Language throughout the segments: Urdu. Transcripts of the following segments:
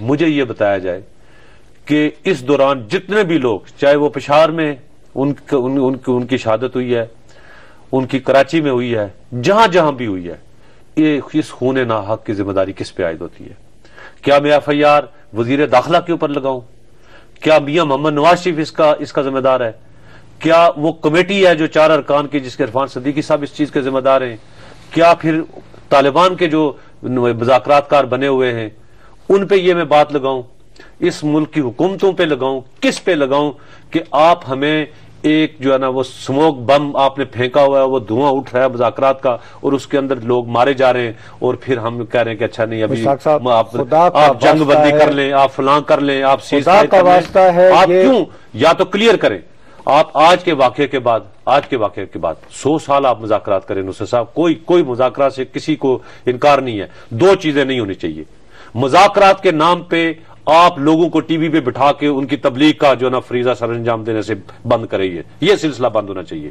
مجھے یہ بتایا جائے کہ اس دوران جتنے بھی لوگ، چاہے وہ پشاور میں ان کی شہادت ہوئی ہے، ان کی کراچی میں ہوئی ہے، جہاں جہاں بھی ہوئی ہے، یہ اس خون ناحق کی ذمہ داری کس پہ عائد ہوتی ہے؟ کیا میں ایف آئی آر وزیر داخلہ کے اوپر لگاؤں؟ کیا میاں محمد نواز شریف اس کا ذمہ دار ہے؟ کیا وہ کمیٹی ہے جو 4 ارکان کی جس کے عرفان صدیقی صاحب اس چیز کے ذمہ دار ہیں؟ کیا پھر طالبان کے جو مذاکرات کار بنے ہوئے ہیں ان پہ یہ میں بات لگاؤں؟ اس ملک کی حکومتوں پہ لگاؤں؟ کس پہ لگاؤں کہ آپ ہمیں ایک جو ہے نا وہ سموک بم آپ نے پھینکا ہوا ہے، وہ دھواں اٹھ رہا ہے مذاکرات کا، اور اس کے اندر لوگ مارے جا رہے ہیں، اور پھر ہم کہہ رہے ہیں کہ اچھا نہیں ابھی آپ جنگ بندی کر لیں، آپ فلاں کر لیں، آپ سیز فائر کر لیں، آپ کیوں؟ یا تو کلیئر کریں آپ آج کے واقعے کے بعد 100 سال آپ مذاکرات کریں نصرت صاحب، کوئی مذاکرات سے کسی کو انکار نہیں ہے. 2 چیزیں نہیں ہونی چاہیے. مذاکرات کے نام پہ آپ لوگوں کو ٹی وی پہ بٹھا کے ان کی تبلیغ کا جو نا فریضہ سر انجام دینے سے بند کریں، یہ سلسلہ بند ہونا چاہیے.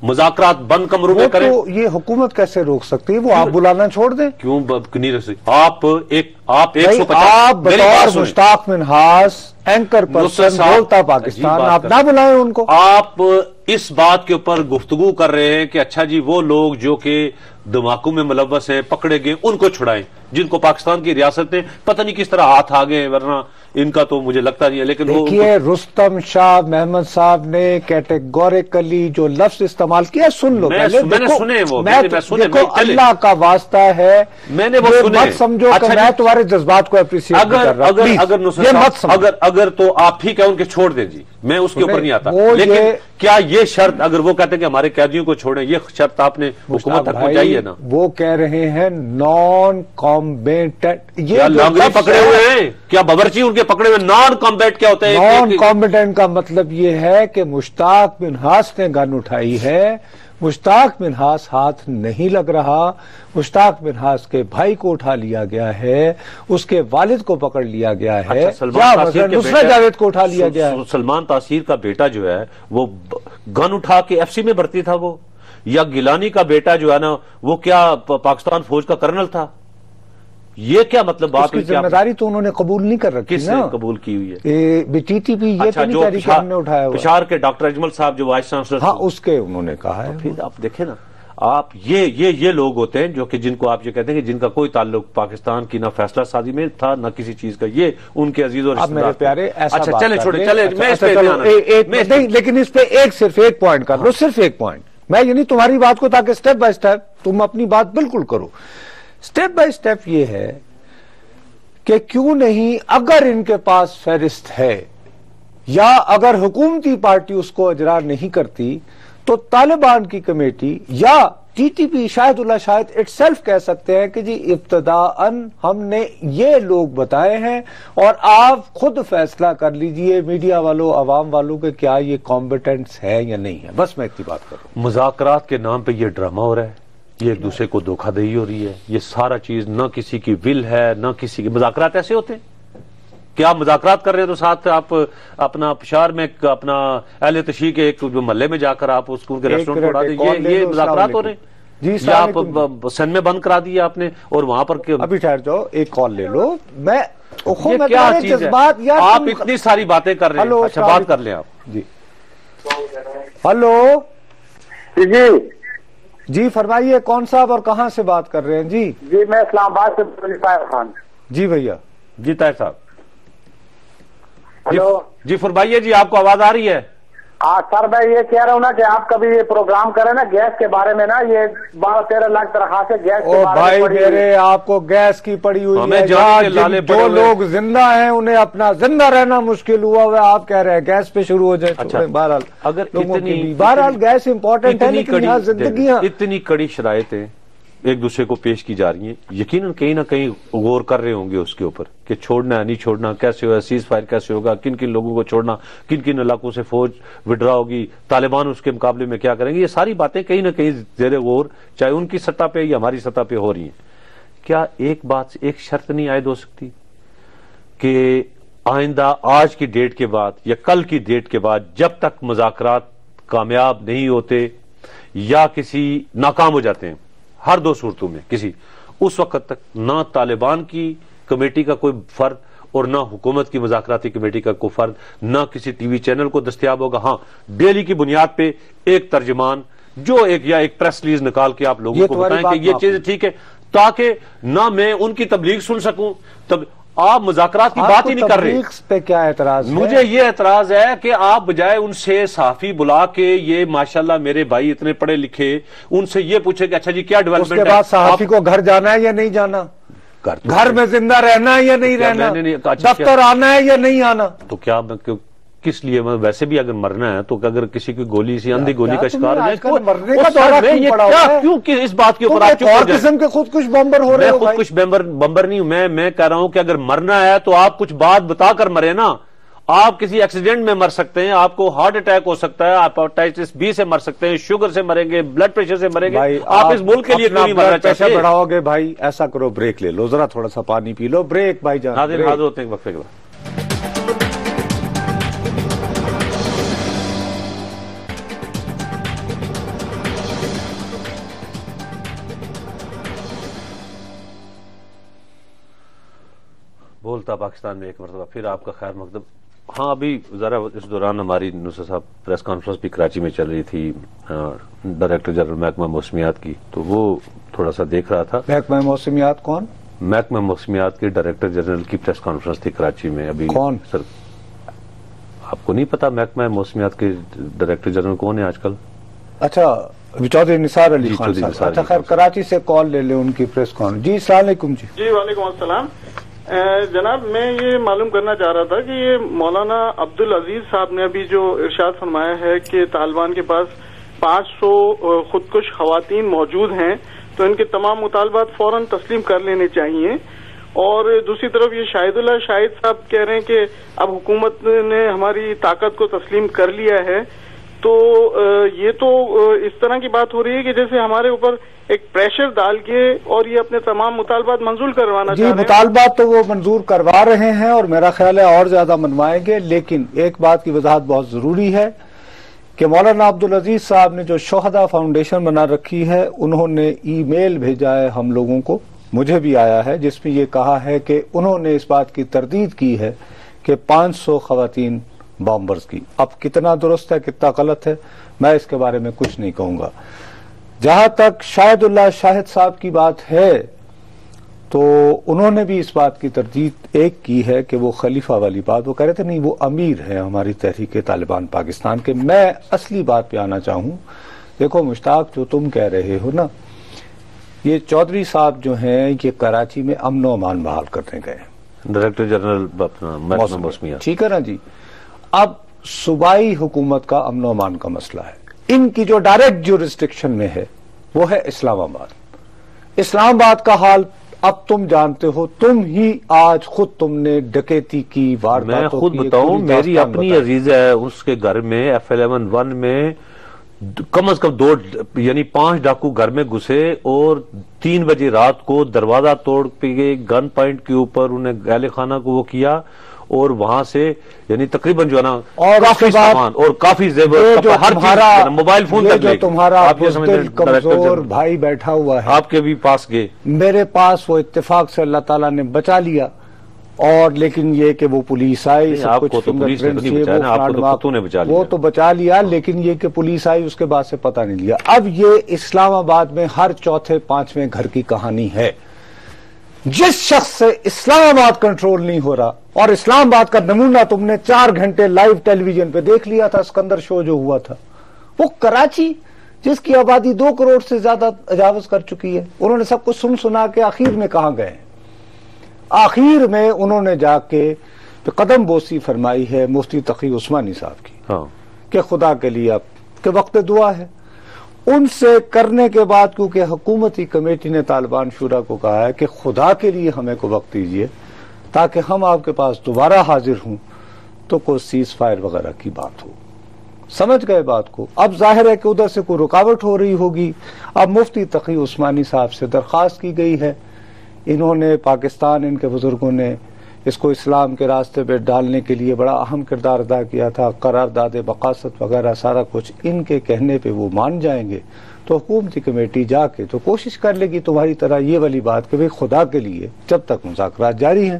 مذاکرات بند کمروں میں کریں. تو یہ حکومت کیسے روک سکتی ہے؟ وہ آپ بلانا چھوڑ دیں. کیوں نہیں رکھ سکتے؟ آپ 150 آپ بطور مشتاق منہاس اینکر پرسن بولتا پاکستان، آپ نہ بلائیں ان کو. آپ اس بات کے اوپر گفتگو کر رہے ہیں کہ اچھا جی وہ لوگ جو کہ دھماکوں میں ملوث ہیں پکڑے گئے ان کو چھڑائیں، جن کو پاکستان کی ریاستیں پتہ نہیں کس طرح ہاتھ آ گئے، ورنہ ان کا تو مجھے لگتا نہیں ہے. لیکن دیکھیے رستم شاہ محمد صاحب نے کیٹیگوریکلی جو لفظ استعمال کیا، سن لو میں نے سنے وہ، دیکھو اللہ کا واسطہ ہے، میں نے وہ سنے. مت سمجھو کہ میں تمہارے جذبات کو اپریشیٹ کر رہا ہوں. اگر تو آپ ٹھیک ہے ان کے چھوڑ دیں جی، میں اس کے اوپر نہیں آتا، لیکن کیا یہ شرط اگر وہ کہتے ہیں کہ ہمارے قیدیوں کو چھوڑیں، یہ شرط آپ نے حکومت تک پہنچائی ہے نا؟ وہ کہہ رہے ہیں نان کمبیٹنٹ. یہ لانگری پکڑے ہوئے ہیں، کیا باورچی ان کے پکڑے ہوئے؟ نان کمبیٹ کیا ہوتا ہے؟ نان کمبیٹنٹ کا مطلب یہ ہے کہ مشتاق منہاس نے گن اٹھائی ہے، مشتاق منہاس ہاتھ نہیں لگ رہا، مشتاق منہاس کے بھائی کو اٹھا لیا گیا ہے، اس کے والد کو پکڑ لیا گیا ہے، نصرت جاوید کو اٹھا لیا گیا ہے. سلمان تاثیر کا بیٹا جو ہے وہ گن اٹھا کے ایف سی میں بھرتی تھا وہ، یا گیلانی کا بیٹا جو ہے نا وہ کیا پاکستان فوج کا کرنل تھا؟ یہ کیا مطلب بات ہوئی؟ ذمہ داری تو انہوں نے قبول نہیں کر رکھی. کس نے قبول کی ہوئی ہے؟ T T P. یہ تو نہیں کہہ رہی کہ ہم نے اٹھایا ہوا. پشاور کے ڈاکٹر اجمل صاحب جو وائس چانسلر، ہاں اس کے انہوں نے کہا ہے. پھر آپ دیکھیں نا، آپ یہ لوگ ہوتے ہیں جو کہ جن کو آپ یہ کہتے ہیں کہ جن کا کوئی تعلق پاکستان کی نہ فیصلہ سازی میں تھا نہ کسی چیز کا، یہ ان کے عزیز اور رشتہ دار. میرے پیارے اچھا چلے چھوڑے چلے، لیکن اس پہ صرف ایک پوائنٹ کر لو، صرف ایک پوائنٹ. میں یعنی تمہاری بات کو تاکہ سٹیپ بائی سٹیپ تم اپنی بات بالکل کرو. سٹیپ بائی سٹیپ یہ ہے کہ کیوں نہیں اگر ان کے پاس فہرست ہے یا اگر حکومتی پارٹی اس کو اجرا نہیں کرتی تو طالبان کی کمیٹی یا T T P Shahid Allah Shahid it self کہہ سکتے ہیں کہ جی ابتداءً ہم نے یہ لوگ بتائے ہیں اور آپ خود فیصلہ کر لیجئے میڈیا والوں عوام والوں کہ کیا یہ کمپیٹنٹس ہے یا نہیں ہے. بس میں اتنی بات کروں. مذاکرات کے نام پہ یہ ڈرامہ ہو رہا ہے، یہ ایک دوسرے کو دھوکہ دہی ہو رہی ہے. یہ سارا چیز نہ کسی کی ول ہے نہ کسی کی. مذاکرات ایسے ہوتے ہیں کہ آپ مذاکرات کر رہے ہیں تو ساتھ آپ اپنا پشاور میں اپنا اہل تشیع کے ایک محلے میں جا کر آپ اس کو ان کے ریسٹورنٹ کو اڑا دیں. یہ مذاکرات ہو رہے ہیں جی. آپ سن میں بند کرا دیا آپ نے اور وہاں پر ابھی ٹھہر جاؤ، ایک کال لے لو. میں کیا چیز ہے؟ آپ اتنی ساری باتیں کر رہے ہیں. اچھا بات کر لیں آپ. جی ہلو جی جی فرمائیے کون صاحب اور کہاں سے بات کر رہے ہیں؟ جی جی میں اسلام آباد سے طاہر خان. جی بھیا. جی طاہر صاحب. ہلو جی فرمائیے جی، آپ کو آواز آ رہی ہے؟ سر میں یہ کہہ رہا ہوں نا کہ آپ کبھی یہ پروگرام کریں نا گیس کے بارے میں نا، یہ 12-13 لاکھ درخواستیں گیس کے بارے میں. بھائی میرے آپ کو گیس کی پڑی ہوئی ہے. جو لوگ زندہ ہیں انہیں اپنا زندہ رہنا مشکل ہوا ہوا ہے، آپ کہہ رہے ہیں گیس پہ شروع ہو جائے. بہرحال بہرحال گیس امپورٹنٹ ہے لیکن یہاں زندگیاں اتنی کڑی شرائطیں ایک دوسرے کو پیش کی جا رہی ہیں. یقیناً کہیں نہ کہیں غور کر رہے ہوں گے اس کے اوپر کہ چھوڑنا ہے نہیں چھوڑنا، کیسے ہوگا سیز فائر، کیسے ہوگا، کن کن لوگوں کو چھوڑنا، کن کن علاقوں سے فوج وڈرا ہوگی، طالبان اس کے مقابلے میں کیا کریں گے. یہ ساری باتیں کہیں نہ کہیں زیر غور چاہے ان کی سطح پہ یا ہماری سطح پہ ہو رہی ہیں. کیا ایک شرط نہیں عائد ہو سکتی کہ آئندہ آج کی ڈیٹ کے بعد یا کل کی ڈیٹ کے بعد جب تک مذاکرات کامیاب نہیں ہوتے یا کسی ناکام ہو جاتے ہیں، ہر 2 صورتوں میں کسی، اس وقت تک نہ طالبان کی کمیٹی کا کوئی فرد اور نہ حکومت کی مذاکراتی کمیٹی کا کوئی فرد، نہ کسی ٹی وی چینل کو دستیاب ہوگا. ہاں ڈیلی کی بنیاد پہ ایک ترجمان جو ایک پریس ریلیز نکال کے آپ لوگوں کو بتائیں کہ یہ چیز ٹھیک ہے، تاکہ نہ میں ان کی تبلیغ سن سکوں. تب آپ مذاکرات کی بات ہی نہیں کر رہے. پہ کیا اعتراض ہے؟ مجھے یہ اعتراض ہے کہ آپ بجائے ان سے صحافی بلا کے یہ ماشاءاللہ میرے بھائی اتنے پڑھے لکھے، ان سے یہ پوچھے کہ اچھا جی کیا ڈیولپمنٹ ہے. اس کے بعد صحافی کو گھر جانا ہے یا نہیں جانا، گھر میں زندہ رہنا ہے یا نہیں رہنا، دفتر آنا ہے یا نہیں آنا. تو کیا کس لیے ویسے بھی اگر مرنا ہے تو اگر کسی کی گولی سی اندھی گولی کا شکار ہے کیوں اس بات کے اوپر آپ اور قسم کے خود کچھ بمبر ہو رہے ہیں؟ میں خود کچھ بمبر نہیں ہوں، میں کہہ رہا ہوں کہ اگر مرنا ہے تو آپ کچھ بات بتا کر مرے نا. آپ کسی ایکسیڈنٹ میں مر سکتے ہیں، آپ کو ہارٹ اٹیک ہو سکتا ہے، آپ ہیپاٹائٹس بی سے مر سکتے ہیں، شوگر سے مریں گے، بلڈ پریشر سے مریں گے. آپ اس ملک کے لیے کیوں نہیں مرنا چاہتے؟ پیسہ بڑھاؤ گے بھائی، ایسا کرو بریک لے لو، ذرا تھوڑا سا پانی پی لو. بریک بھائی جان. حاضر ہوتے ہیں وقفے کے بعد. بولتا پاکستان میں ایک مرتبہ پھر آپ کا خیر مقدم. ہاں ابھی ذرا اس دوران ہماری نصرت صاحب پریس کانفرنس بھی کراچی میں چل رہی تھی ڈائریکٹر جنرل محکمہ موسمیات کی، تو وہ تھوڑا سا دیکھ رہا تھا. محکمہ موسمیات کون؟ محکمہ موسمیات کے ڈائریکٹر جنرل کی پریس کانفرنس تھی کراچی میں ابھی. کون سر؟ آپ کو نہیں پتا محکمہ موسمیات کے ڈائریکٹر جنرل کون ہے آج کل؟ اچھا چودھری نثار علی خان صاحب. اچھا خیر کراچی سے کال لے لیں ان کی پریس کانفرنس. جی السلام علیکم. جی وعلیکم السلام. جناب میں یہ معلوم کرنا چاہ رہا تھا کہ یہ مولانا عبدالعزیز صاحب نے ابھی جو ارشاد فرمایا ہے کہ طالبان کے پاس 500 خودکش خواتین موجود ہیں تو ان کے تمام مطالبات فوراً تسلیم کر لینے چاہیے. اور دوسری طرف یہ شاہد اللہ شاہد صاحب کہہ رہے ہیں کہ اب حکومت نے ہماری طاقت کو تسلیم کر لیا ہے. تو یہ تو اس طرح کی بات ہو رہی ہے کہ جیسے ہمارے اوپر ایک پریشر ڈال کے اور یہ اپنے تمام مطالبات منظور کروانا چاہ رہے ہیں. جی مطالبات تو وہ منظور کروا رہے ہیں اور میرا خیال ہے اور زیادہ منوائیں گے. لیکن ایک بات کی وضاحت بہت ضروری ہے کہ مولانا عبدالعزیز صاحب نے جو شہداء فاؤنڈیشن بنا رکھی ہے انہوں نے ای میل بھیجا ہے ہم لوگوں کو، مجھے بھی آیا ہے، جس میں یہ کہا ہے کہ انہوں نے اس بات کی تردید کی ہے کہ 500 خواتین بامبرز کی. اب کتنا درست ہے کتنا غلط ہے میں اس کے بارے میں کچھ نہیں کہوں گا. جہاں تک شاہد اللہ شاہد صاحب کی بات ہے تو انہوں نے بھی اس بات کی تردید ایک کی ہے کہ وہ خلیفہ والی بات، وہ کہہ رہے تھے نہیں وہ امیر ہے ہماری تحریک طالبان پاکستان کے. میں اصلی بات پہ آنا چاہوں. دیکھو مشتاق جو تم کہہ رہے ہو نا، یہ چودھری صاحب جو ہیں یہ کراچی میں امن و امان بحال کرنے گئے، ڈائریکٹر جنرل محکمہ موسمیات. ٹھیک ہے نا جی. اب صوبائی حکومت کا امن و امان کا مسئلہ ہے. ان کی جو ڈائریکٹ جورسڈکشن میں ہے وہ ہے اسلام آباد. اسلام آباد کا حال اب تم جانتے ہو، تم ہی آج خود تم نے ڈکیتی کی وارداتوں میں خود بتاؤں میری اپنی عزیز ہے اس کے گھر میں F11 میں کم از کم 5 ڈاکو گھر میں گھسے اور 3 بجے رات کو دروازہ توڑ کے گن پوائنٹ کے اوپر انہیں اہل خانہ کو وہ کیا اور وہاں سے یعنی تقریباً جو ہے نا کافی سامان اور کافی زیور ہر چیز موبائل فون تک لے تمہارا کمزور بھائی بیٹھا ہوا ہے آپ کے بھی پاس گئے، میرے پاس وہ اتفاق سے اللہ تعالیٰ نے بچا لیا. اور لیکن یہ کہ وہ پولیس آئی، آپ کو تو پولیس نے نہیں بچایا نا، آپ کو تو کتوں نے بچا لیا. وہ تو بچا لیا لیکن یہ کہ پولیس آئی اس کے بعد سے پتہ نہیں لیا. اب یہ اسلام آباد میں ہر چوتھے 5ویں گھر کی کہانی ہے. جس شخص سے اسلام آباد کنٹرول نہیں ہو رہا، اور اسلام آباد کا نمونہ تم نے 4 گھنٹے لائیو ٹیلی ویژن پہ دیکھ لیا تھا، اسکندر شو جو ہوا تھا، وہ کراچی جس کی آبادی 2 کروڑ سے زیادہ تجاوز کر چکی ہے. انہوں نے سب کچھ سنا کے آخر میں کہاں گئے؟ آخر میں انہوں نے جا کے قدم بوسی فرمائی ہے مفتی تقی عثمانی صاحب کی کہ خدا کے لیے اب کہ وقت دعا ہے. ان سے کرنے کے بعد کیونکہ حکومتی کمیٹی نے طالبان شورا کو کہا ہے کہ خدا کے لیے ہمیں کو وقت دیجیے تاکہ ہم آپ کے پاس دوبارہ حاضر ہوں تو کوئی سیز فائر وغیرہ کی بات ہو. سمجھ گئے بات کو؟ اب ظاہر ہے کہ ادھر سے کوئی رکاوٹ ہو رہی ہوگی. اب مفتی تقی عثمانی صاحب سے درخواست کی گئی ہے، انہوں نے پاکستان ان کے بزرگوں نے اس کو اسلام کے راستے پہ ڈالنے کے لیے بڑا اہم کردار ادا کیا تھا، قرارداد بقاست وغیرہ سارا کچھ ان کے کہنے پہ وہ مان جائیں گے تو حکومتی کمیٹی جا کے تو کوشش کر لے گی تمہاری طرح یہ والی بات کہ بھئی خدا کے لیے جب تک مذاکرات جاری ہیں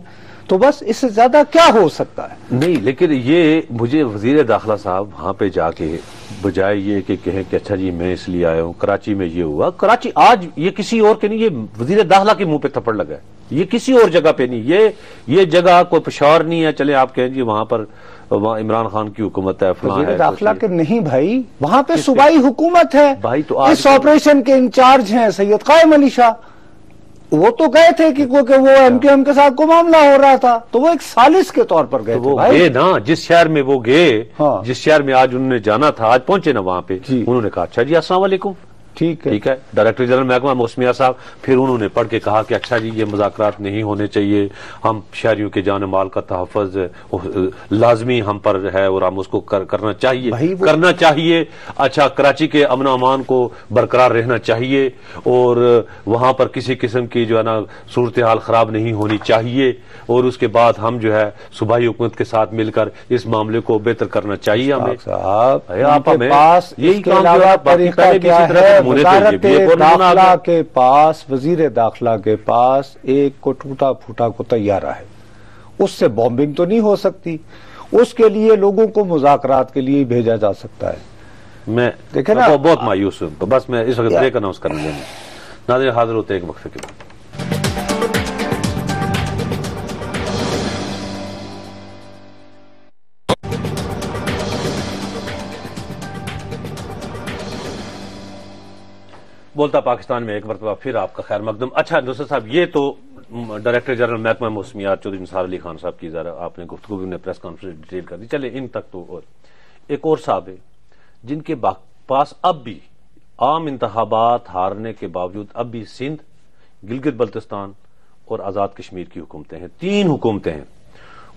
تو بس اس سے زیادہ کیا ہو سکتا ہے؟ نہیں، لیکن یہ مجھے وزیر داخلہ صاحب وہاں پہ جا کے بجائے یہ کہ کہیں کہ اچھا جی میں اس لیے آیا ہوں، کراچی میں یہ ہوا، کراچی آج یہ کسی اور کے نہیں، یہ وزیر داخلہ کے منہ پہ تھپڑ لگا ہے، یہ کسی اور جگہ پہ نہیں، یہ جگہ کوئی پشاور نہیں ہے، چلے آپ کہیں جی وہاں پر عمران خان کی حکومت ہے، فلاں ہے، وزیر داخلہ کے نہیں بھائی، وہاں پہ صوبائی حکومت ہے، بھائی تو اس آپریشن کے انچارج ہیں سید قائم علی شاہ، وہ تو گئے تھے کہ وہ ایم کیو ایم کے ساتھ کو معاملہ ہو رہا تھا تو وہ ایک سالس کے طور پر گئے تھے وہ بھائی. گئے نا، جس شہر میں وہ گئے، ہاں. جس شہر میں آج انہوں نے جانا تھا، آج پہنچے نا وہاں پہ، جی. انہوں نے کہا اچھا جی السلام علیکم، ٹھیک ہے، ٹھیک ہے، ڈائریکٹر جنرل محکمہ موسمیات صاحب، پھر انہوں نے پڑھ کے کہا کہ اچھا جی یہ مذاکرات نہیں ہونے چاہیے، ہم شہریوں کے جان مال کا تحفظ لازمی ہم پر ہے اور ہم اس کو کرنا چاہیے، اچھا کراچی کے امن و امان کو برقرار رہنا چاہیے اور وہاں پر کسی قسم کی جو ہے نا صورتحال خراب نہیں ہونی چاہیے، اور اس کے بعد ہم جو ہے صوبائی حکومت کے ساتھ مل کر اس معاملے کو بہتر کرنا چاہیے ہمیں. آپ کے پاس یہی کے علاوہ طریقہ کیا ہے؟ وزارت داخلہ کے پاس، وزیر داخلہ کے پاس ایک کو ٹوٹا پھوٹا کو تیارہ ہے، اس سے بامبنگ تو نہیں ہو سکتی، اس کے لیے لوگوں کو مذاکرات کے لیے بھیجا جا سکتا ہے. میں دیکھیں نا بہت مایوس ہوں، بس میں اس وقت بریک اناؤنس کرنے لیں. ناظرین حاضر ہوتے ہیں ایک وقفے کے بعد. بولتا پاکستان میں ایک مرتبہ پھر آپ کا خیر مقدم. اچھا نصرت صاحب، یہ تو ڈائریکٹر جنرل محکمہ موسمیات چودھری نثار علی خان صاحب کی ذرا آپ نے گفتگو بھی پریس کانفرنس ڈیٹیل کر دی، چلے ان تک تو. اور ایک اور صاحب ہے جن کے پاس اب بھی عام انتخابات ہارنے کے باوجود اب بھی سندھ، گلگت بلتستان اور آزاد کشمیر کی حکومتیں ہیں، 3 حکومتیں ہیں.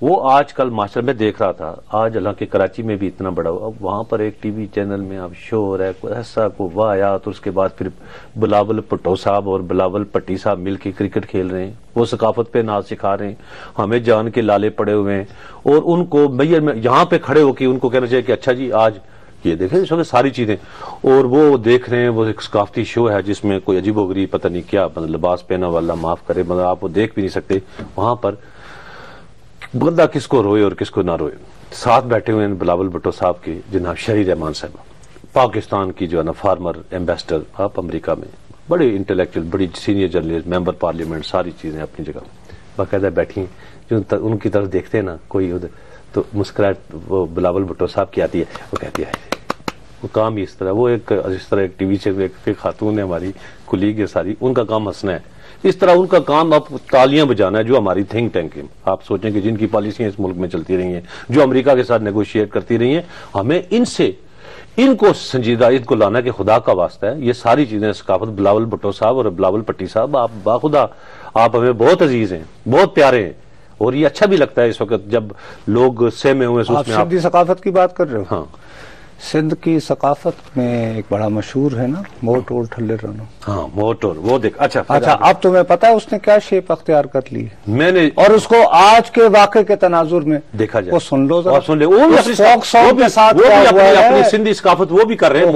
وہ آج کل ماشاء میں دیکھ رہا تھا، آج حالانکہ کراچی میں بھی اتنا بڑا ہوا، اب وہاں پر ایک ٹی وی چینل میں اب شور ہے، کوئی ایسا کو واقعات، اور اس کے بعد پھر بلاول بھٹو صاحب اور بلاول پٹی صاحب مل کے کرکٹ کھیل رہے ہیں، وہ ثقافت پہ ناز سکھا رہے ہیں، ہمیں جان کے لالے پڑے ہوئے ہیں، اور ان کو میئر میں یہاں پہ کھڑے ہو کے ان کو کہنا چاہیے کہ اچھا جی آج یہ دیکھیں اس وقت ساری چیزیں، اور وہ دیکھ رہے ہیں، وہ ایک ثقافتی شو ہے جس میں کوئی عجیب و غریب پتہ نہیں کیا لباس پہنا والا معاف کرے، مگر آپ وہ دیکھ بھی نہیں سکتے. وہاں پر بندہ کس کو روئے اور کس کو نہ روئے. ساتھ بیٹھے ہوئے ہیں بلاول بھٹو صاحب کے جناب شہری رحمان صاحب، پاکستان کی جو ہے نا فارمر ایمبیسڈر، آپ امریکہ میں بڑے انٹلیکچوئل، بڑی سینئر جرنلسٹ، ممبر پارلیمنٹ، ساری چیزیں اپنی جگہ باقاعدہ بیٹھی، جو ان کی طرف دیکھتے ہیں نا کوئی ادھر تو مسکراہٹ وہ بلاول بھٹو صاحب کی آتی ہے، وہ کہتی ہے وہ کام ہی اس طرح، وہ ایک اس طرح ایک ٹی وی سے ایک خاتون ہے ہماری کلیگ ہے ساری، ان کا کام ہنسنا ہے، اس طرح ان کا کام اب تالیاں بجانا ہے. جو ہماری تھنک ٹینک ہے، آپ سوچیں کہ جن کی پالیسیاں اس ملک میں چلتی رہی ہیں، جو امریکہ کے ساتھ نیگوشیٹ کرتی رہی ہیں، ہمیں ان کو سنجیدہ ان کو لانا کہ خدا کا واسطہ ہے یہ ساری چیزیں ثقافت. بلاول بھٹو صاحب اور بلاول پٹی صاحب، آپ باخدا، آپ ہمیں بہت عزیز ہیں، بہت پیارے ہیں، اور یہ اچھا بھی لگتا ہے اس وقت جب لوگ سہمے ہوئے. آپ سندھی ثقافت کی بات کر رہے ہو؟ ہاں، سندھ کی ثقافت میں ایک بڑا مشہور ہے نا موٹور ٹھلے رنو. ہاں موٹور، وہ دیکھ. اچھا اب تمہیں پتا ہے اس نے کیا شیپ اختیار کر لی؟ میں نے اور اس کو آج کے واقعے کے تناظر میں دیکھا جائے، وہ سن لو ذرا، سن لے. وہ بھی اپنی سندھی ثقافت وہ بھی کر رہے ہیں،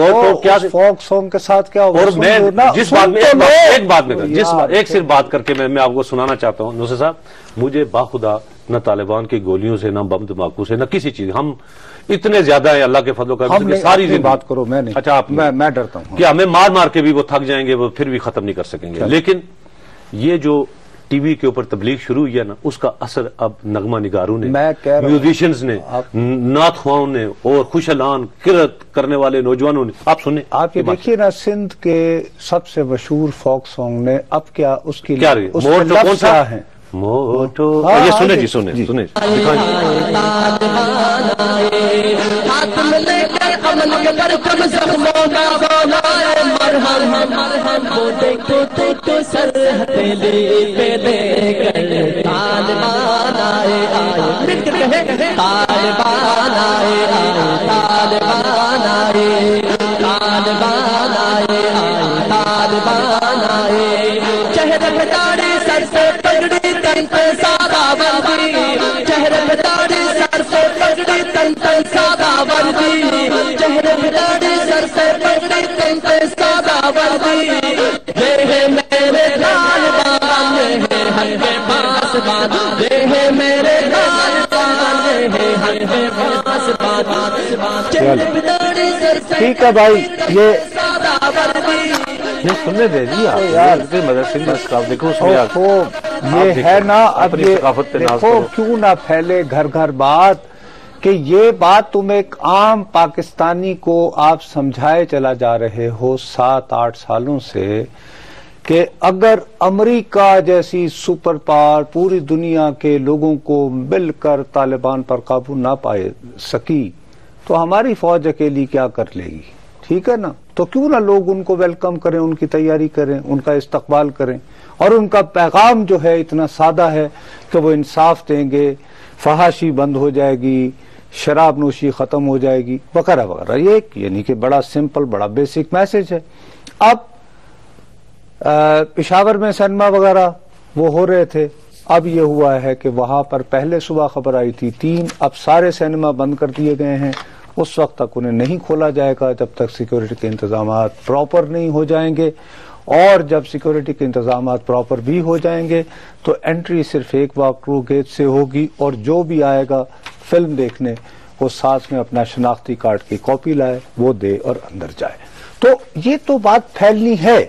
فوک سانگ کے ساتھ کیا ہوا. اور میں جس بات میں ایک بات میں ایک صرف بات کر کے میں آپ کو سنانا چاہتا ہوں نصرت صاحب، مجھے باخدا نہ طالبان کی گولیوں سے، نہ بم دھماکوں سے، نہ کسی چیز، ہم اتنے زیادہ ہیں اللہ کے فضل و کرم سے، ساری بات کرو. میں نہیں، اچھا میں ڈرتا ہوں کہ ہمیں مار مار کے بھی وہ تھک جائیں گے، وہ پھر بھی ختم نہیں کر سکیں گے. لیکن یہ جو ٹی وی کے اوپر تبلیغ شروع ہوئی ہے نا، اس کا اثر اب نغمہ نگاروں نے، میوزیشنز نے، نعت خواہوں نے، اور خوش الان قرأت کرنے والے نوجوانوں نے. آپ سنیں، آپ یہ دیکھیے نا، سندھ کے سب سے مشہور فوک سانگ نے اب کیا اس کی کیا کون سا ہے؟ موٹو. یہ سنیں جی، سنیں سنیں میرے ٹھیک ہے بھائی، یہ سننے دے جی مدرسے دیکھو اس میں یہ ہے نا، اب یہ دیکھو کیوں نہ پھیلے گھر گھر بات کہ یہ بات تم ایک عام پاکستانی کو آپ سمجھائے چلا جا رہے ہو 7-8 سالوں سے کہ اگر امریکہ جیسی سپر پاور پوری دنیا کے لوگوں کو مل کر طالبان پر قابو نہ پائے سکی تو ہماری فوج اکیلی کیا کر لے گی؟ ٹھیک ہے نا؟ تو کیوں نہ لوگ ان کو ویلکم کریں، ان کی تیاری کریں، ان کا استقبال کریں، اور ان کا پیغام جو ہے اتنا سادہ ہے کہ وہ انصاف دیں گے، فحاشی بند ہو جائے گی، شراب نوشی ختم ہو جائے گی، وغیرہ وغیرہ. یہ یعنی کہ بڑا سمپل، بڑا بیسک میسج ہے. اب پشاور میں سینما وغیرہ وہ ہو رہے تھے، اب یہ ہوا ہے کہ وہاں پر پہلے صبح خبر آئی تھی 3، اب سارے سینما بند کر دیے گئے ہیں. اس وقت تک انہیں نہیں کھولا جائے گا جب تک سیکورٹی کے انتظامات پراپر نہیں ہو جائیں گے، اور جب سیکورٹی کے انتظامات پراپر بھی ہو جائیں گے تو انٹری صرف ایک واک تھرو گیٹ سے ہوگی، اور جو بھی آئے گا فلم دیکھنے وہ ساتھ میں اپنا شناختی کارڈ کی کاپی لائے، وہ دے اور اندر جائے. تو یہ تو بات پھیلنی ہے،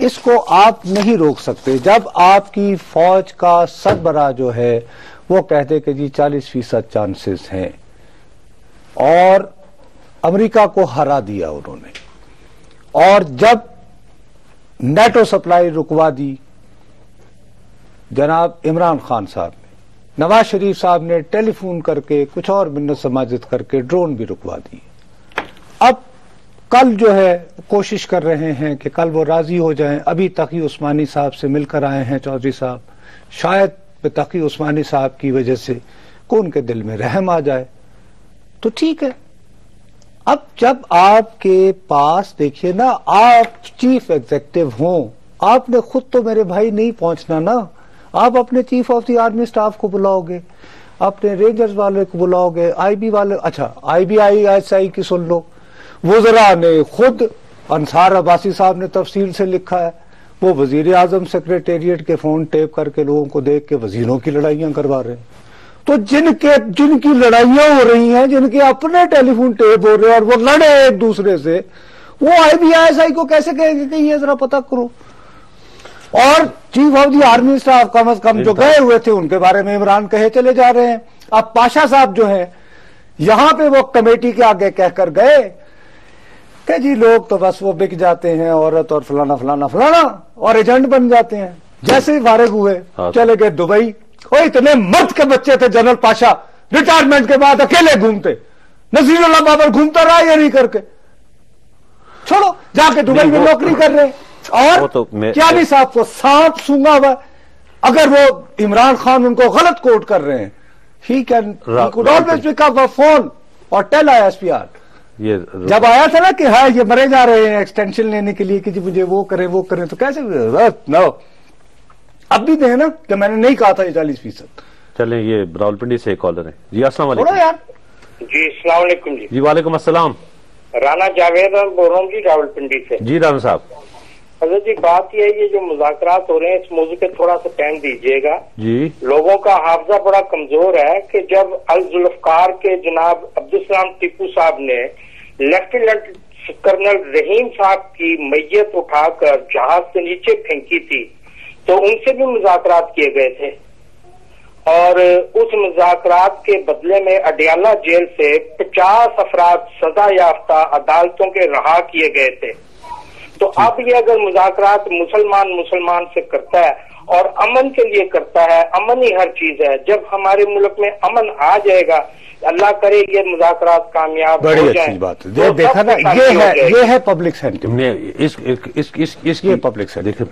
اس کو آپ نہیں روک سکتے. جب آپ کی فوج کا سربراہ جو ہے وہ کہتے کہ جی 40% چانسز ہیں، اور امریکہ کو ہرا دیا انہوں نے، اور جب نیٹو سپلائی رکوا دی جناب عمران خان صاحب نے، نواز شریف صاحب نے ٹیلی فون کر کے کچھ اور منت سماجت کر کے ڈرون بھی رکوا دی. اب کل جو ہے کوشش کر رہے ہیں کہ کل وہ راضی ہو جائیں. ابھی تقی عثمانی صاحب سے مل کر آئے ہیں چودھری صاحب، شاید تقی عثمانی صاحب کی وجہ سے کو ان کے دل میں رحم آ جائے تو ٹھیک ہے. اب جب آپ کے پاس دیکھیے نا، آپ چیف ایگزیکٹو ہوں، آپ نے خود تو میرے بھائی نہیں پہنچنا نا، آپ اپنے chief of the army staff کو بلاؤ گے، اپنے رینجرز والے کو بلاؤ گے، آئی بی والے. اچھا آئی بی ایس آئی کی سن لو، وزراء نے خود انصار عباسی صاحب نے تفصیل سے لکھا ہے، وہ وزیر اعظم سیکریٹریٹ کے فون ٹیپ کر کے لوگوں کو دیکھ کے وزیروں کی لڑائیاں کروا رہے ہیں. تو جن کی لڑائیاں ہو رہی ہیں، جن کے اپنے ٹیلی فون ٹیپ ہو رہے ہیں اور وہ لڑے ایک دوسرے سے، وہ آئی بی ایس آئی کو کیسے کہے گی کہ یہ ذرا پتہ کرو؟ اور chief of the army staff کم از کم جو گئے ہوئے تھے ان کے بارے میں عمران کہے چلے جا رہے ہیں. اب پاشا صاحب جو ہیں یہاں پہ وہ کمیٹی کے آگے کہہ کر گئے کہ جی لوگ تو بس وہ بک جاتے ہیں، عورت اور فلانا فلانا فلانا، اور ایجنٹ بن جاتے ہیں. جیسے ہی فارغ ہوئے چلے گئے دبئی. وہ اتنے مرد کے بچے تھے جنرل پاشا، ریٹائرمنٹ کے بعد اکیلے گھومتے، نذیر اللہ بابر گھومتا رہا یا نہیں کر کے، چھوڑو جا کے دبئی میں نوکری کر رہے. اور کیانی صاحب کو سانپ سونگا ہوا، اگر وہ عمران خان ان کو غلط کوٹ کر رہے ہیں، he can could always pick up a phone اور ٹیل ISPR. جب آیا تھا نا کہ ہاں یہ مرے جا رہے ہیں ایکسٹینشن لینے کے لیے کہ جی مجھے وہ کریں وہ کریں، تو کیسے نو اب بھی دیں نا کہ میں نے نہیں کہا تھا یہ 40%. چلیں یہ راولپنڈی سے ایک کالر ہے. جی السلام علیکم. جی السلام علیکم. جی وعلیکم السلام. رانا جاوید بول رہا ہوں جی راولپنڈی سے. جی رانا صاحب. حضرت جی بات یہ ہے، یہ جو مذاکرات ہو رہے ہیں اس موضوع پہ تھوڑا سا ٹائم دیجیے گا. جی لوگوں کا حافظہ بڑا کمزور ہے کہ جب الذوالفقار کے جناب عبدالسلام ٹیپو صاحب نے لیفٹیننٹ کرنل رحیم صاحب کی میت اٹھا کر جہاز سے نیچے پھینکی تھی تو ان سے بھی مذاکرات کیے گئے تھے، اور اس مذاکرات کے بدلے میں اڈیالہ جیل سے 50 افراد سزا یافتہ عدالتوں کے رہا کیے گئے تھے. تو اب یہ اگر مذاکرات مسلمان سے کرتا ہے اور امن کے لیے کرتا ہے، امن ہی ہر چیز ہے، جب ہمارے ملک میں امن آ جائے گا، اللہ کرے یہ مذاکرات کامیاب ہو جائیں. بڑی اچھی بات ہے. دیکھا نا یہ ہے پبلک سینٹیمنٹ. اس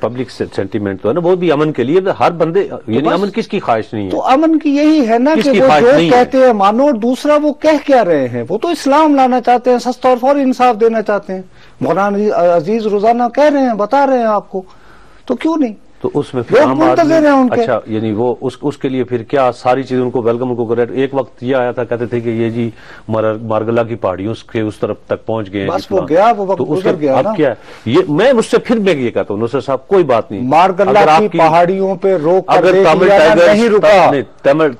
پبلک سینٹیمنٹ تو ہے نا، وہ بھی امن کے لیے. ہر بندے یعنی امن کس کی خواہش نہیں ہے؟ تو امن کی یہی ہے نا کہ وہ جو کہتے ہیں مانو، اور دوسرا وہ کہہ کیا رہے ہیں، وہ تو اسلام لانا چاہتے ہیں، سستا اور فوری انصاف دینا چاہتے ہیں. مولانا عزیز روزانہ کہہ رہے ہیں، بتا رہے ہیں آپ کو، تو کیوں نہیں؟ تو اس میں پھر عام منتظر ہیں ان کے. اچھا یعنی وہ اس کے لیے پھر کیا ساری چیزیں ان کو ویلکم ان کو کر. ایک وقت یہ آیا تھا کہتے تھے کہ یہ جی مارگلا کی پہاڑیوں کے اس طرف تک پہنچ گئے بس وہ گیا وہ وقت گزر گیا نا. اب کیا یہ میں اس سے پھر میں یہ کہتا ہوں نصرت صاحب کوئی بات نہیں, مارگلا کی پہاڑیوں پہ روک کر اگر نہیں رکا.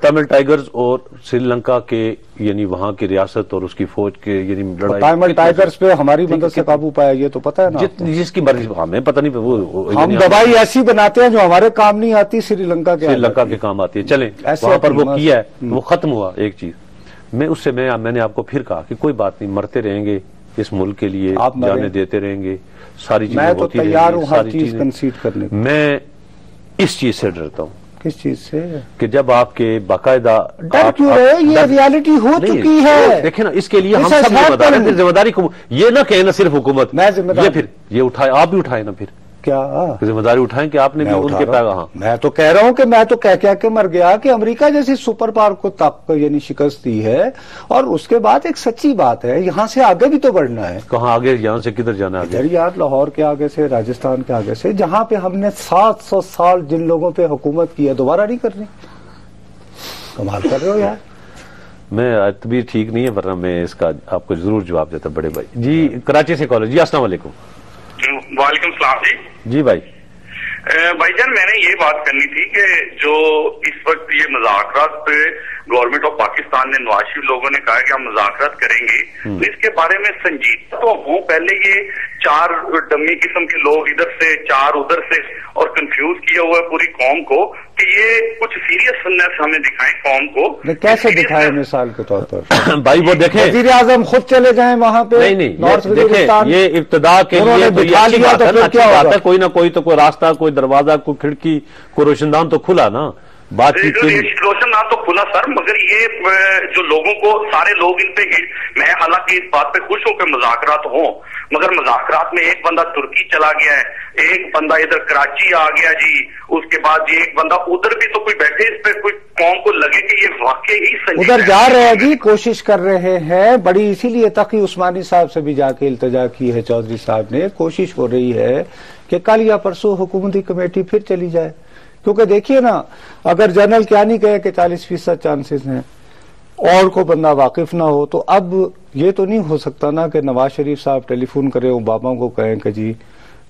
تمل ٹائیگرز اور سری لنکا کے یعنی وہاں کی ریاست اور اس کی فوج کے یعنی لڑائی, تمل ٹائیگرز پہ ہماری مدد سے قابو پایا یہ تو پتہ ہے نا. جس کی مرضی ہمیں پتہ نہیں وہ ہم دوائی ایسی بناتے ہیں جو ہمارے کام نہیں آتی, سری لنکا کے کام آتی ہے. چلیں وہاں پر وہ کیا ہے وہ ختم ہوا. ایک چیز میں نے آپ کو پھر کہا کہ کوئی بات نہیں, مرتے رہیں گے اس ملک کے لیے, جانے دیتے رہیں گے, ساری چیزیں ہوتی رہیں گی. میں تو تیار ہوں ہر چیز کنسیڈ کرنے. میں اس چیز سے ڈرتا ہوں. کس چیز سے؟ کہ جب آپ کے باقاعدہ ڈر کیوں رہے, یہ ریالٹی ہو چکی ہے. دیکھیں نا اس کے لیے ہم سب ذمہ دار ہیں. ذمہ داری یہ نہ کہنا صرف حکومت, یہ پھر یہ اٹھائے, آپ بھی اٹھائے نا پھر کیا ذمہ داری اٹھائیں کہ آپ نے بھی ان کے پیغام. میں تو کہہ رہا ہوں کہ میں تو کہہ کے مر گیا کہ امریکہ جیسی سپر پاور کو تک یعنی شکست دی ہے, اور اس کے بعد ایک سچی بات ہے یہاں سے آگے بھی تو بڑھنا ہے. کہاں آگے, یہاں سے کدھر جانا ہے؟ ادھر یار لاہور کے آگے سے, راجستھان کے آگے سے, جہاں پہ ہم نے 700 سال جن لوگوں پہ حکومت کی ہے دوبارہ نہیں کرنی. کمال کر رہے ہو یار. میں طبیعت ٹھیک نہیں ہے ورنہ میں اس کا آپ کو ضرور جواب دیتا. بڑے بھائی جی کراچی سے کالج. جی السلام علیکم. وعلیکم السلام. جی بھائی جان میں نے یہ بات کرنی تھی کہ جو اس وقت یہ مذاکرات پہ گورنمنٹ آف پاکستان نے نواز شریف لوگوں نے کہا کہ ہم مذاکرات کریں گے, اس کے بارے میں سنجیدہ تو ہوں. پہلے یہ 4 ڈمی قسم کے لوگ ادھر سے 4 ادھر سے اور کنفیوز کیا ہوا ہے پوری قوم کو کہ یہ کچھ سیریسنس ہمیں دکھائیں قوم کو. کیسے دکھائے مثال کے طور پر بھائی وہ دیکھیں وزیر اعظم خود چلے جائیں وہاں پہ. نہیں دیکھیں یہ ابتدا کے لیے کوئی نہ کوئی تو کوئی راستہ, کوئی دروازہ, کوئی کھڑکی, کوئی روشن دان تو کھلا نا. بات روشن دان تو کھلا سر, مگر یہ جو لوگوں کو سارے لوگ ان پہ, میں حالانکہ اس بات پہ خوش ہوں کہ مذاکرات ہوں, مگر مذاکرات میں ایک بندہ ترکی چلا گیا ہے, ایک بندہ ادھر کراچی آ گیا جی, اس کے بعد یہ ایک بندہ ادھر بھی, تو کوئی بیٹھے اس پہ کوئی قوم کو لگے کہ یہ واقعی ادھر جا رہے ہیں جی, کوشش کر رہے ہیں بڑی. اسی لیے تقی عثمانی صاحب سے بھی جا کے التجا کی ہے چودھری صاحب نے. کوشش ہو رہی ہے کہ کل یا پرسوں حکومتی کمیٹی پھر چلی جائے, کیونکہ دیکھیے نا اگر جنرل کیا نہیں کہے کہ 40% چانسز ہیں اور کو بندہ واقف نہ ہو, تو اب یہ تو نہیں ہو سکتا نا کہ نواز شریف صاحب ٹیلی فون کرے اوباما کو کہیں کہ جی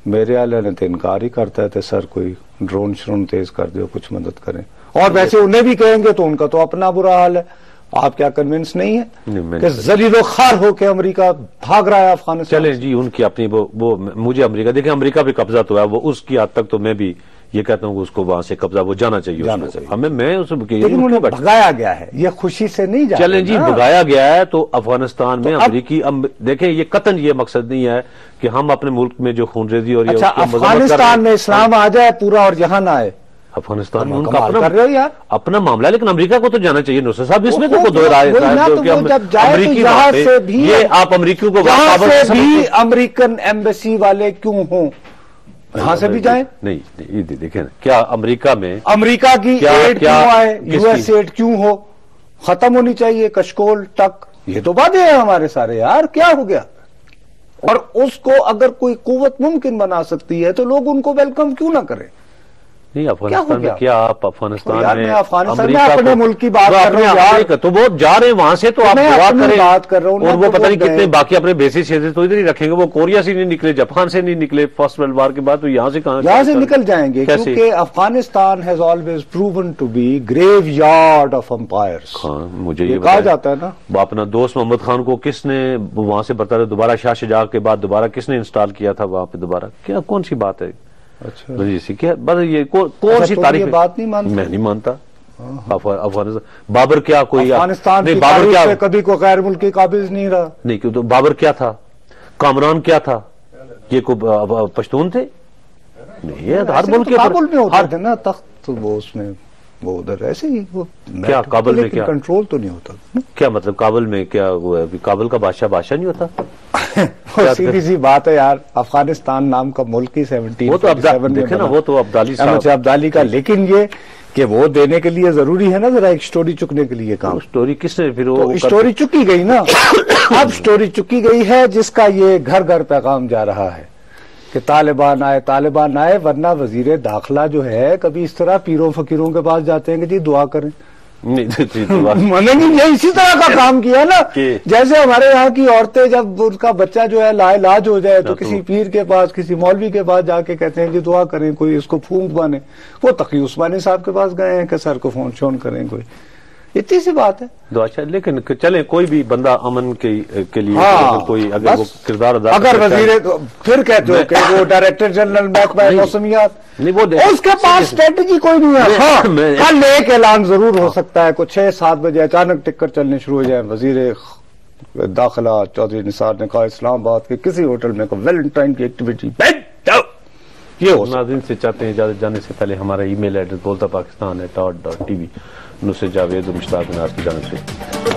میرے والے نے تو انکار ہی کرتا ہے, سر کوئی ڈرون شرون تیز کر دے, کچھ مدد کریں. اور ویسے انہیں بھی کہیں گے تو ان کا تو اپنا برا حال ہے. آپ کیا کنونس نہیں ہے کہ ذلیل و خوار ہو کے امریکہ بھاگ رہا ہے افغانستان؟ چلیں جی ان کی اپنی وہ مجھے امریکہ, دیکھیں امریکہ پہ قبضہ تو ہے, وہ اس کی حد تک تو میں بھی یہ کہتا ہوں کہ اس کو وہاں سے قبضہ وہ جانا چاہیے ہمیں. میں لیکن انہیں بھگایا گیا ہے, یہ خوشی سے نہیں جا. چلیں جی بھگایا گیا ہے تو افغانستان میں امریکی دیکھیں یہ قطن یہ مقصد نہیں ہے کہ ہم اپنے ملک میں جو خون ریزی اور افغانستان میں اسلام آ جائے پورا اور یہاں نہ آئے. افغانستان میں ان کا اپنا معاملہ ہے, لیکن امریکہ کو تو جانا چاہیے نصرت صاحب. اس میں تو دو رائے آپ امریکیوں کو امریکن ایمبیسی والے کیوں ہوں, یہاں سے بھی جائیں. نہیں دیکھیں کیا امریکہ میں امریکہ کی ایڈ کیوں آئے, یو ایس ایڈ کیوں ہو, ختم ہونی چاہیے کشکول تک. یہ تو باتیں ہیں ہمارے سارے یار, کیا ہو گیا؟ اور اس کو اگر کوئی قوت ممکن بنا سکتی ہے تو لوگ ان کو ویلکم کیوں نہ کریں؟ نہیں افغانستان میں کیا آپ افغانستان میں اپنے ملک کی بات کر رہا ہوں, تو وہ جا رہے ہیں وہاں سے تو آپ دعا کریں. بات کر رہا ہوں اور وہ پتہ نہیں کتنے باقی اپنے بیسس تو ادھر ہی رکھیں گے. وہ کوریا سے نہیں نکلے, جاپان سے نہیں نکلے فرسٹ ورلڈ وار کے بعد, تو یہاں سے کہاں یہاں سے نکل جائیں گے, کیونکہ Afghanistan has always proven to be graveyard of empires. مجھے یہ کہا جاتا ہے نا. اپنا دوست محمد خان کو کس نے وہاں سے برطرف دوبارہ شاہ شجاع کے بعد دوبارہ کس نے انسٹال کیا تھا وہاں پہ دوبارہ؟ کیا کون سی بات ہے؟ اچھا کیا بس یہ کون سی تاریخ بات نہیں مانتا, میں نہیں مانتا. افغانستان بابر کیا کوئی افغانستان کی تاریخ سے کبھی کوئی غیر ملکی قابض نہیں رہا. نہیں کیوں, تو بابر کیا تھا, کامران کیا تھا, یہ کوئی پشتون تھے؟ نہیں, ہر ملک کے کابل میں ہوتا تھا نا تخت, وہ اس میں وہ ادھر ایسے ہی. کیا کابل میں کیا کنٹرول تو نہیں ہوتا؟ کیا مطلب کابل میں کیا وہ ہے, کابل کا بادشاہ نہیں ہوتا؟ سیدھی سی بات ہے یار, افغانستان نام کا ملک ہی 17 وہ تو دیکھیں نا, وہ تو عبدالی کا. لیکن یہ کہ وہ دینے کے لیے ضروری ہے نا ذرا ایک سٹوری چکنے کے لیے کام. سٹوری کس نے پھر وہ سٹوری چکی گئی نا. اب سٹوری چکی گئی ہے جس کا یہ گھر گھر پیغام جا رہا ہے کہ طالبان آئے ورنہ وزیر داخلہ جو ہے کبھی اس طرح پیروں فقیروں کے پاس جاتے ہیں کہ جی دعا کریں. میں نے یہ اسی طرح کا کام کیا نا, جیسے ہمارے یہاں کی عورتیں جب ان کا بچہ جو ہے لا علاج ہو جائے تو کسی پیر کے پاس کسی مولوی کے پاس جا کے کہتے ہیں کہ دعا کریں, کوئی اس کو پھونک بانے. وہ تقی عثمانی صاحب کے پاس گئے ہیں کہ سر کو فون شون کریں, کوئی اتنی سی بات ہے. لیکن چلیں کوئی بھی بندہ امن کے لیے کوئی اگر وہ کردار ادا اگر وزیر پھر کہتے ہو کہ وہ ڈائریکٹر جنرل محکمہ موسمیات اس کے پاس اسٹریٹجی کوئی نہیں ہے. کل ایک اعلان ضرور ہو سکتا ہے, کچھ 6-7 بجے اچانک ٹکٹ چلنے شروع ہو جائیں. وزیر داخلہ چودھری نثار نے کہا اسلام آباد کے کسی ہوٹل میں ویلنٹائن کی ایکٹیویٹی. یہ ناظرین سے چاہتے ہیں اجازت جانے سے پہلے ہمارا ای میل ایڈریس بولتا پاکستان @.tv. نصرت جاوید و مشتاق مناز کی جانب سے